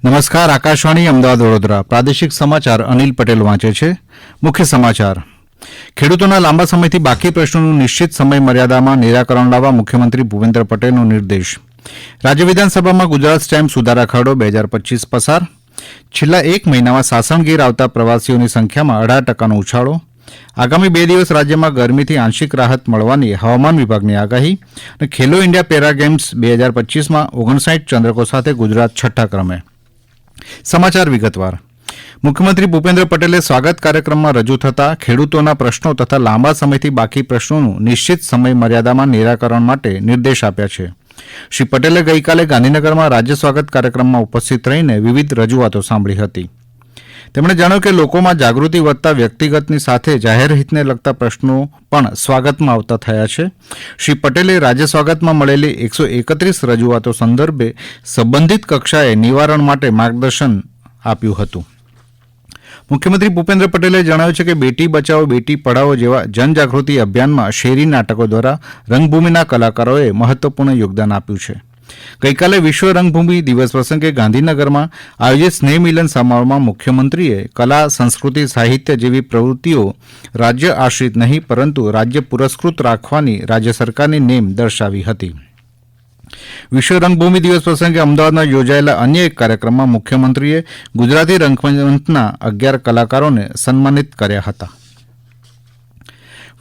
નમસ્કાર. આકાશવાણી અમદાવાદ વડોદરા પ્રાદેશિક સમાચાર અનિલ પટેલ વાંચે છે. મુખ્ય સમાચાર. ખેડૂતોના લાંબા સમયથી બાકી પ્રશ્નોનું નિશ્ચિત સમય મર્યાદામાં નિરાકરણ લાવવા મુખ્યમંત્રી ભૂપેન્દ્ર પટેલનો નિર્દેશ. રાજ્ય વિધાનસભામાં ગુજરાત સ્ટેમ્પ સુધારા ખરડો 2025 પસાર. છેલ્લા એક મહિનામાં સાસણગીર આવતા પ્રવાસીઓની સંખ્યામાં 18% ઉછાળો. આગામી 2 દિવસ રાજ્યમાં ગરમીથી આંશિક રાહત મળવાની હવામાન વિભાગની આગાહી. અને ખેલો ઇન્ડિયા પેરા ગેમ્સ 2025માં 59 ચંદ્રકો સાથે ગુજરાત છઠ્ઠા ક્રમે. સમાચાર વિગતવાર. મુખ્યમંત્રી ભૂપેન્દ્ર પટેલે સ્વાગત કાર્યક્રમમાં રજૂ થતા ખેડૂતોના પ્રશ્નો તથા લાંબા સમયથી બાકી પ્રશ્નોનું નિશ્ચિત સમય મર્યાદામાં નિરાકરણ માટે નિર્દેશ આપ્યા છે. શ્રી પટેલે ગઈકાલે ગાંધીનગરમાં રાજ્ય સ્વાગત કાર્યક્રમમાં ઉપસ્થિત રહીને વિવિધ રજૂઆતો સાંભળી હતી. તેમણે જણાવ્યું કે લોકોમાં જાગૃતિ વધતા વ્યક્તિગતની સાથે જાહેર હિતને લગતા પ્રશ્નો પણ સ્વાગતમાં આવતા થયા છે. શ્રી પટેલે રાજ્ય સ્વાગતમાં મળેલી 131 રજૂઆતો સંદર્ભે સંબંધિત કક્ષાએ નિવારણ માટે માર્ગદર્શન આપ્યું હતું. મુખ્યમંત્રી ભૂપેન્દ્ર પટેલે જણાવ્યું છે કે બેટી બચાવો બેટી પઢાઓ જેવા જનજાગૃતિ અભિયાનમાં શેરી નાટકો દ્વારા રંગભૂમિના કલાકારોએ મહત્વપૂર્ણ યોગદાન આપ્યું છે. ગઈકાલે વિશ્વ રંગભૂમિ દિવસ પ્રસંગે ગાંધીનગરમાં આયોજિત સ્નેહ મિલન સમારોહમાં મુખ્યમંત્રીએ કલા, સંસ્કૃતિ, સાહિત્ય જેવી પ્રવૃત્તિઓ રાજ્ય આશ્રિત નહીં પરંતુ રાજ્ય પુરસ્કૃત રાખવાની રાજ્ય સરકારની નેમ દર્શાવી હતી. વિશ્વ રંગભૂમિ દિવસ પ્રસંગે અમદાવાદમાં યોજાયેલા અન્ય એક કાર્યક્રમમાં મુખ્યમંત્રીએ ગુજરાતી રંગમંચના 11 કલાકારોને સન્માનિત કર્યા હતા.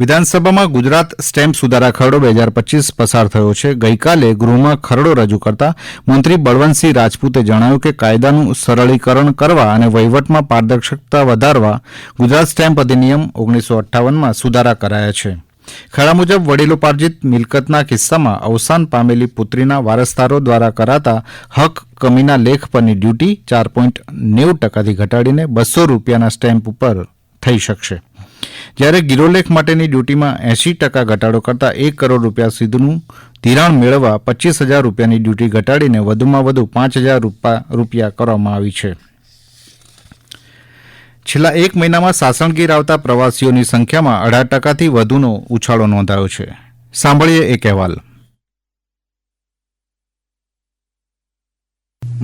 વિધાનસભામાં ગુજરાત સ્ટેમ્પ સુધારા ખરડો 2025 પસાર થયો છે. ગઈકાલે ગૃહમાં ખરડો રજૂ કરતા મંત્રી બળવંતસિંહ રાજપૂતે જણાવ્યું કે કાયદાનું સરળીકરણ કરવા અને વહીવટમાં પારદર્શકતા વધારવા ગુજરાત સ્ટેમ્પ અધિનિયમ 1958માં સુધારા કરાયા છે. ખરડા મુજબ વડીલોપાર્જિત મિલકતના કિસ્સામાં અવસાન પામેલી પુત્રીના વારસદારો દ્વારા કરાતા હક કમીના લેખ પરની ડ્યુટી 4.90%થી ઘટાડીને ₹200 સ્ટેમ્પ ઉપર થઈ શકશે. જ્યારે ગીરોલેખ માટેની ડ્યુટીમાં 80% ઘટાડો કરતા ₹1 કરોડ સુધીનું ધિરાણ મેળવવા ₹25,000ની ડ્યુટી ઘટાડીને વધુમાં વધુ ₹5,000 કરવામાં આવી છે. છેલ્લા એક મહિનામાં સાસણગીર આવતા પ્રવાસીઓની સંખ્યામાં 18%થી વધુનો ઉછાળો નોંધાયો છે. સાંભળીએ એક અહેવાલ.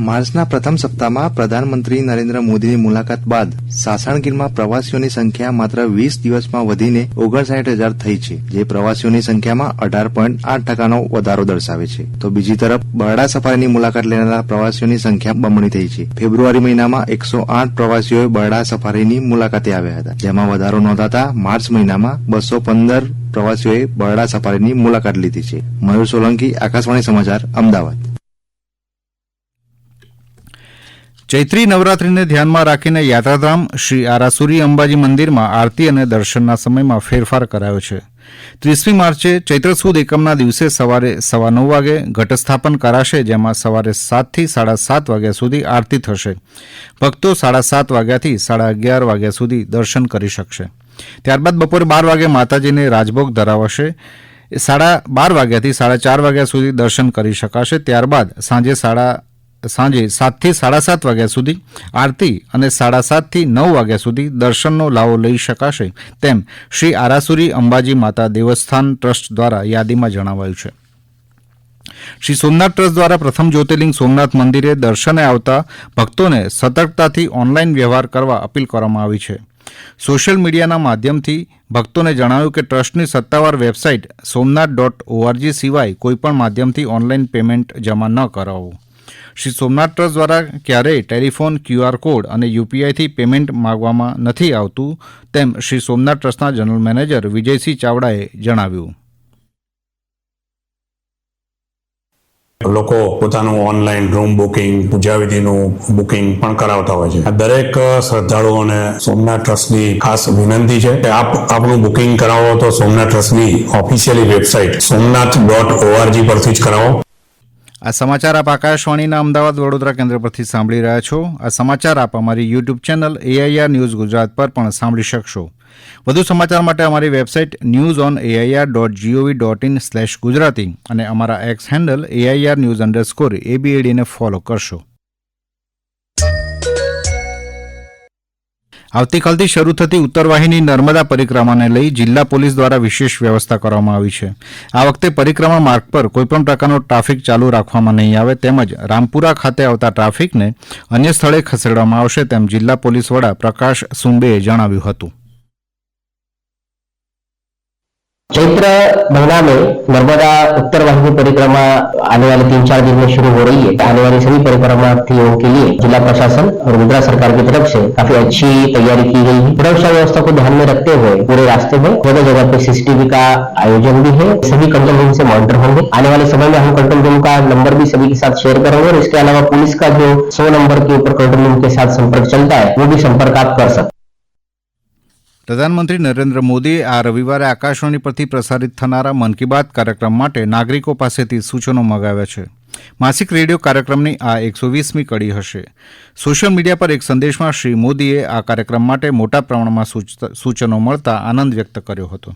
માર્ચના પ્રથમ સપ્તાહમાં પ્રધાનમંત્રી નરેન્દ્ર મોદીની મુલાકાત બાદ સાસણગીરમાં પ્રવાસીઓની સંખ્યા માત્ર 20 દિવસમાં વધીને 59,000 થઈ છે, જે પ્રવાસીઓની સંખ્યામાં 18.8%નો વધારો દર્શાવે છે. તો બીજી તરફ બરડા સફારીની મુલાકાત લેનારા પ્રવાસીઓની સંખ્યા બમણી થઈ છે. ફેબ્રુઆરી મહિનામાં 108 પ્રવાસીઓએ બરડા સફારીની મુલાકાતે આવ્યા હતા, જેમાં વધારો નોંધાતા માર્ચ મહિનામાં 215 પ્રવાસીઓએ બરડા સફારીની મુલાકાત લીધી છે. મયુર સોલંકી, આકાશવાણી સમાચાર, અમદાવાદ. ચૈત્રી નવરાત્રિને ધ્યાનમાં રાખીને યાત્રાધામ શ્રી આરાસુરી અંબાજી મંદિરમાં આરતી અને દર્શનના સમયમાં ફેરફાર કરાયો છે. 30મી માર્ચે ચૈત્ર સુદ એકમના દિવસે સવારે 9:15 વાગે ઘટસ્થાપન કરાશે, જેમાં સવારે 7થી 7:30 વાગ્યા સુધી આરતી થશે. ભક્તો 7:30 વાગ્યાથી 11:30 વાગ્યા સુધી દર્શન કરી શકશે. ત્યારબાદ બપોરે 12 વાગે માતાજીને રાજભોગ ધરાવાશે. 12:30 વાગ્યાથી 4:30 વાગ્યા સુધી દર્શન કરી શકાશે. ત્યારબાદ સાંજે 7થી 7:30 વાગ્યા સુધી આરતી અને 7:30થી 9 વાગ્યા સુધી દર્શનનો લાવો લઈ શકાશે, તેમ શ્રી આરાસુરી અંબાજી માતા દેવસ્થાન ટ્રસ્ટ દ્વારા યાદીમાં જણાવાયું છે. શ્રી સોમનાથ ટ્રસ્ટ દ્વારા પ્રથમ જ્યોતિર્લિંગ સોમનાથ મંદિરે દર્શને આવતા ભક્તોને સતર્કતાથી ઓનલાઈન વ્યવહાર કરવા અપીલ કરવામાં આવી છે. સોશિયલ મીડિયાના માધ્યમથી ભક્તોને જણાવ્યું કે ટ્રસ્ટની સત્તાવાર વેબસાઇટ somnath.org સિવાય કોઈપણ માધ્યમથી ઓનલાઈન પેમેન્ટ જમા ન કરાવવું. શ્રી સોમનાથ ટ્રસ્ટ દ્વારા ક્યારેય ટેલિફોન, QR કોડ અને UPIથી પેમેન્ટ માંગવામાં નથી આવતું, તેમ શ્રી સોમનાથ ટ્રસ્ટના જનરલ મેનેજર વિજયસિંહ ચાવડાએ જણાવ્યું. લોકો પોતાનું ઓનલાઈન રૂમ બુકિંગ, પૂજાવિધિનું બુકિંગ પણ કરાવતા હોય છે. આ દરેક શ્રદ્ધાળુઓને સોમનાથ ટ્રસ્ટની ખાસ વિનંતી છે કે આપ આપનું બુકિંગ કરાવો તો સોમનાથ ટ્રસ્ટની ઓફિશિયલી વેબસાઇટ somnath.org પરથી જ કરાવો. આ સમાચાર આપ આકાશવાણીના અમદાવાદ વડોદરા કેન્દ્ર પરથી સાંભળી રહ્યા છો. આ સમાચાર આપ અમારી YouTube channel AIR news Gujarat પર પણ સાંભળી શકશો. વધુ સમાચાર માટે અમારી વેબસાઇટ newsonair.gov.in/gujarati અને અમારા એક્સ હેન્ડલ AIR_news_ABAD ને ફોલો કરશો. આવતીકાલથી શરૂ થતી ઉત્તરવાહિની નર્મદા પરિક્રમાને લઈ જિલ્લા પોલીસ દ્વારા વિશેષ વ્યવસ્થા કરવામાં આવી છે. આ વખતે પરિક્રમા માર્ગ પર કોઈપણ પ્રકારનો ટ્રાફિક ચાલુ રાખવામાં નહીં આવે તેમજ રામપુરા ખાતે આવતા ટ્રાફિકને અન્ય સ્થળે ખસેડવામાં આવશે તેમ જિલ્લા પોલીસ વડા પ્રકાશ સુંબેએ જણાવ્યું હતું. चैत्र महीना में नर्मदा उत्तर वाहिनी परिक्रमा आने वाले 3-4 दिन में शुरू हो रही है. आने वाली सभी परिक्रमार्थियों के लिए जिला प्रशासन और गुजरात सरकार की तरफ से काफी अच्छी तैयारी की गई है. सुरक्षा व्यवस्था को ध्यान में रखते हुए पूरे रास्ते में जगह जगह पे सीसीटीवी का आयोजन भी है. सभी कंट्रोल रूम से मॉनिटर होंगे. आने वाले समय में हम कंट्रोल रूम का नंबर भी सभी के साथ शेयर करेंगे और इसके अलावा पुलिस का जो 100 नंबर के ऊपर कंट्रोल रूम के साथ संपर्क चलता है वो भी संपर्क आप कर सकते. પ્રધાનમંત્રી નરેન્દ્ર મોદીએ આ રવિવારે આકાશવાણી પરથી પ્રસારિત થનારા મન કી બાત કાર્યક્રમ માટે નાગરિકો પાસેથી સૂચનો મંગાવ્યા છે. માસિક રેડિયો કાર્યક્રમની આ 120મી કડી હશે. સોશિયલ મીડિયા પર એક સંદેશમાં શ્રી મોદીએ આ કાર્યક્રમ માટે મોટા પ્રમાણમાં સૂચનો મળતા આનંદ વ્યક્ત કર્યો હતો.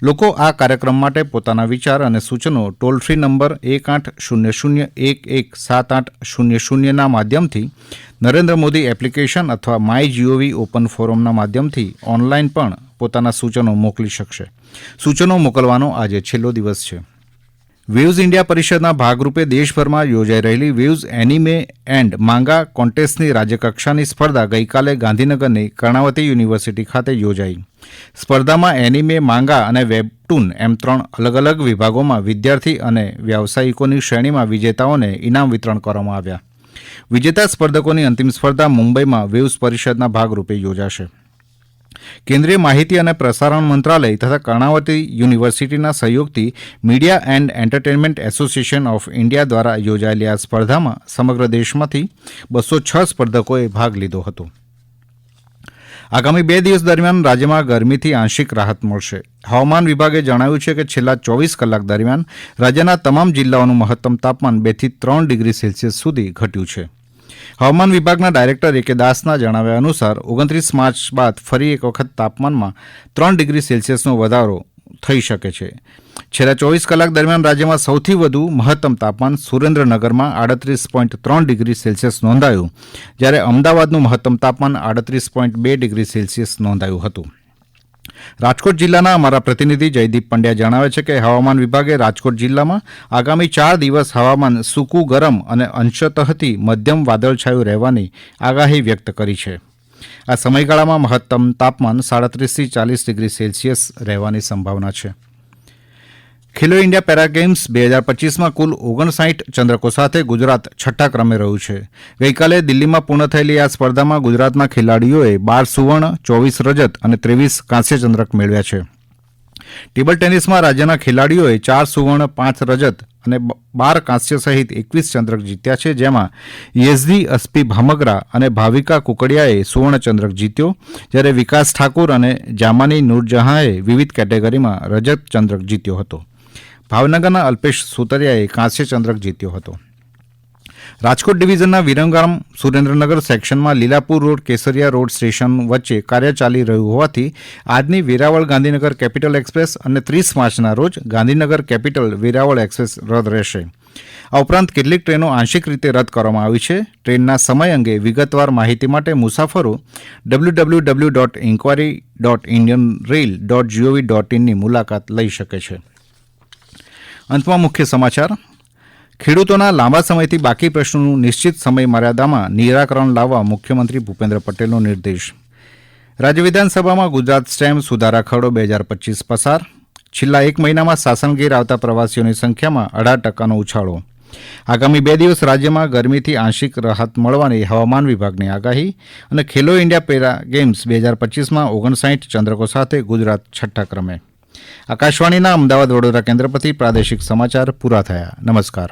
લોકો આ કાર્યક્રમ માટે પોતાના વિચાર અને સૂચનો ટોલ ફ્રી નંબર 1800117800ના માધ્યમથી નરેન્દ્ર મોદી એપ્લિકેશન અથવા માય જીઓવી ઓપન ફોરમના માધ્યમથી ઓનલાઈન પણ પોતાના સૂચનો મોકલી શકશે. સૂચનો મોકલવાનો આજે છેલ્લો દિવસ છે. વેવ્ઝ ઇન્ડિયા પરિષદના ભાગરૂપે દેશભરમાં યોજાઈ રહેલી વેવ્ઝ એનિમે એન્ડ માંગા કોન્ટેસ્ટની રાજ્યકક્ષાની સ્પર્ધા ગઈકાલે ગાંધીનગરની કર્ણાવતી યુનિવર્સિટી ખાતે યોજાઈ. સ્પર્ધામાં એનિમે, માંગા અને વેબટૂન એમ 3 અલગ અલગ વિભાગોમાં વિદ્યાર્થી અને વ્યાવસાયિકોની શ્રેણીમાં વિજેતાઓને ઇનામ વિતરણ કરવામાં આવ્યા. વિજેતા સ્પર્ધકોની અંતિમ સ્પર્ધા મુંબઈમાં વેવ્ઝ પરિષદના ભાગરૂપે યોજાશે. કેન્દ્રીય માહિતી અને પ્રસારણ મંત્રાલય તથા કર્ણાવતી યુનિવર્સિટીના સહયોગથી media and entertainment association of India દ્વારા યોજાયેલી આ સ્પર્ધામાં સમગ્ર દેશમાંથી 206 સ્પર્ધકોએ ભાગ લીધો હતો. આગામી 2 દિવસ દરમિયાન રાજ્યમાં ગરમીથી આંશિક રાહત મળશે. હવામાન વિભાગે જણાવ્યું છે કે છેલ્લા 24 કલાક દરમિયાન રાજ્યના તમામ જિલ્લાઓનું મહત્તમ તાપમાન 2 થી 3 ડિગ્રી સેલ્સિયસ સુધી ઘટ્યું છે. હવામાન વિભાગના ડાયરેક્ટર એ કે દાસના જણાવ્યા અનુસાર 29 માર્ચ બાદ ફરી એક વખત તાપમાનમાં 3 ડિગ્રી સેલ્સિયસનો વધારો થઈ શકે છે. છેલ્લા 24 કલાક દરમિયાન રાજ્યમાં સૌથી વધુ મહત્તમ તાપમાન સુરેન્દ્રનગરમાં 38.3 ડિગ્રી સેલ્સિયસ નોંધાયું, જ્યારે અમદાવાદનું મહત્તમ તાપમાન 38.2 ડિગ્રી સેલ્સિયસ નોંધાયું હતું. રાજકોટ જિલ્લાના અમારા પ્રતિનિધિ જયદીપ પંડ્યા જણાવે છે કે હવામાન વિભાગે રાજકોટ જિલ્લામાં આગામી 4 દિવસ હવામાન સૂકું, ગરમ અને અંશતઃથી મધ્યમ વાદળછાયું રહેવાની આગાહી વ્યક્ત કરી છે. આ સમયગાળામાં મહત્તમ તાપમાન 37 થી 40 ડિગ્રી સેલ્સિયસ રહેવાની સંભાવના છે. ખેલો ઇન્ડિયા પેરા ગેમ્સ 2025માં કુલ 59 ચંદ્રકો સાથે ગુજરાત 6ઠ્ઠા ક્રમે રહ્યું છે. ગઈકાલે દિલ્હીમાં પૂર્ણ થયેલી આ સ્પર્ધામાં ગુજરાતના ખેલાડીઓએ 12 સુવર્ણ, 24 રજત અને 23 કાંસ્ય ચંદ્રક મેળવ્યા છે. ટેબલ ટેનિસમાં રાજ્યના ખેલાડીઓએ 4 સુવર્ણ, 5 રજત અને 12 કાંસ્ય સહિત 21 ચંદ્રક જીત્યા છે, જેમાં યેઝદી અસ્પી ભામગરા અને ભાવિકા કુકડિયાએ સુવર્ણ ચંદ્રક જીત્યો, જ્યારે વિકાસ ઠાકુર અને જામાની નૂરજહાંએ વિવિધ કેટેગરીમાં રજત ચંદ્રક જીત્યો હતો. ભાવનગરના અલ્પેશ સુતરિયાએ કાંસ્ય ચંદ્રક જીત્યો હતો. રાજકોટ ડિવિઝનના વિરમગામ સુરેન્દ્રનગર સેક્શનમાં લીલાપુર રોડ કેસરિયા રોડ સ્ટેશન વચ્ચે કાર્ય ચાલી રહ્યું હોવાથી આજની વેરાવળ ગાંધીનગર કેપિટલ એક્સપ્રેસ અને 30 માર્ચના રોજ ગાંધીનગર કેપિટલ વેરાવળ એક્સપ્રેસ રદ રહેશે. આ ઉપરાંત કેટલીક ટ્રેનો આંશિક રીતે રદ કરવામાં આવી છે. ટ્રેનના સમય અંગે વિગતવાર માહિતી માટે મુસાફરો www.inquiry.indianrail.gov.in ની મુલાકાત લઈ શકે છે. અંતમાં મુખ્ય સમાચાર. ખેડૂતોના લાંબા સમયથી બાકી પ્રશ્નોનું નિશ્ચિત સમય મર્યાદામાં નિરાકરણ લાવવા મુખ્યમંત્રી ભૂપેન્દ્ર પટેલનો નિર્દેશ. રાજ્ય વિધાનસભામાં ગુજરાત સ્ટેમ્પ સુધારા ખરડો 2025 પસાર. છેલ્લા 1 મહિનામાં સાસણગીર આવતા પ્રવાસીઓની સંખ્યામાં 18% ઉછાળો. આગામી 2 દિવસ રાજ્યમાં ગરમીથી આંશિક રાહત મળવાની હવામાન વિભાગની આગાહી. અને ખેલો ઇન્ડિયા પેરા ગેમ્સ 2025માં 59 ચંદ્રકો સાથે ગુજરાત 6ઠ્ઠા ક્રમે. આકાશવાણીના અમદાવાદ વડોદરા કેન્દ્ર પરથી પ્રાદેશિક સમાચાર પૂરા થયા. નમસ્કાર.